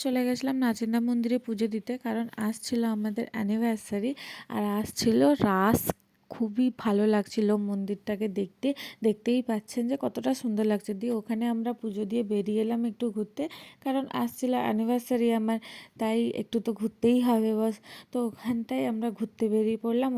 চলে গেছিলাম নাচিন্দা মন্দিরে পুজো দিতে, কারণ আজ ছিল আমাদের অ্যানিভার্সারি আর আজ ছিল রাস। খুবই ভালো লাগছিল মন্দিরটাকে দেখতে। দেখতেই পাচ্ছেন যে কতটা সুন্দর লাগছে। দিয়ে ওখানে আমরা পুজো দিয়ে বেরিয়ে এলাম একটু ঘুরতে, কারণ আজ ছিল অ্যানিভার্সারি আমার, তাই একটু তো ঘুরতেই হবে বস। তো ওখানটায় আমরা ঘুরতে বেরিয়ে পড়লাম।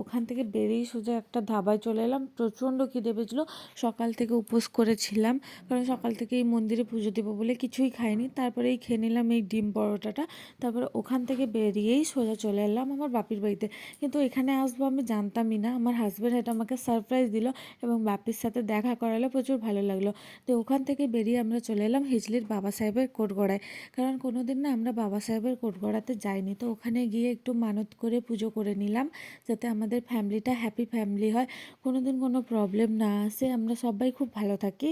ওখান থেকে বেরিয়ে সোজা একটা ধাবায় চলে এলাম। প্রচণ্ড খিদে পেয়েছিলো, সকাল থেকে উপোস করেছিলাম, কারণ সকাল থেকে এই মন্দিরে পুজো দেবো বলে কিছুই খাইনি। তারপরেই খেয়ে নিলাম এই ডিম পরোটাটা। তারপরে ওখান থেকে বেরিয়েই সোজা চলে এলাম আমার বাপির বাড়িতে। কিন্তু এখানে আসবো আমি জানতামই না। আমার হাজব্যান্ড এটা আমাকে সারপ্রাইজ দিল এবং বাপির সাথে দেখা করালো, প্রচুর ভালো লাগলো। তো ওখান থেকে বেরিয়ে আমরা চলে এলাম হিজলির বাবা সাহেবের কোটগড়ায়, কারণ কোনোদিন না আমরা বাবা সাহেবের কোটগড়াতে যাইনি। তো ওখানে গিয়ে একটু মানত করে পুজো করে নিলাম, যাতে আমাদের ফ্যামিলিটা হ্যাপি ফ্যামিলি হয়, কোনোদিন কোনো প্রবলেম না আসে, আমরা সবাই খুব ভালো থাকি।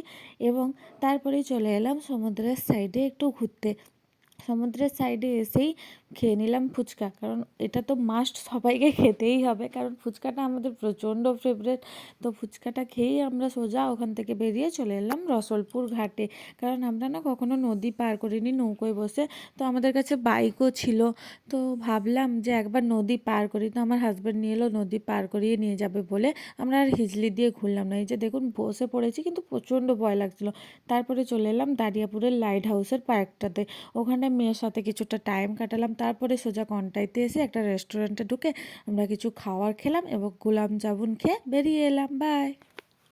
এবং তারপরেই চলে এলাম সমুদ্রের সাইডে একটু ঘুরতে। সমুদ্রের সাইডে এসেই খেয়ে নিলাম ফুচকা, কারণ এটা তো মাস্ট, সবাইকে খেতেই হবে, কারণ ফুচকাটা আমাদের প্রচণ্ড ফেভারেট। তো ফুচকাটা খেয়েই আমরা সোজা ওখান থেকে বেরিয়ে চলে এলাম রসলপুর ঘাটে, কারণ আমরা না কখনো নদী পার করিনি নৌকোয় বসে। তো আমাদের কাছে বাইকও ছিল, তো ভাবলাম যে একবার নদী পার করি। তো আমার হাজব্যান্ড নিয়ে এলো নদী পার করিয়ে নিয়ে যাবে বলে। আমরা আর হিজলি দিয়ে ঘুরলাম না। এই যে দেখুন বসে পড়েছি, কিন্তু প্রচণ্ড ভয় লাগছিলো। তারপরে চলে এলাম দারিয়াপুরের লাইট হাউসের পার্কটাতে। ওখানে মেয়ের সাথে কিছুটা টাইম কাটালাম। তারপরে সোজা কন্টাইতে এসে একটা রেস্টুরেন্টে ঢুকে আমরা কিছু খাবার খেলাম এবং গোলাপ জামুন খেয়ে বেরিয়ে এলাম। বাই।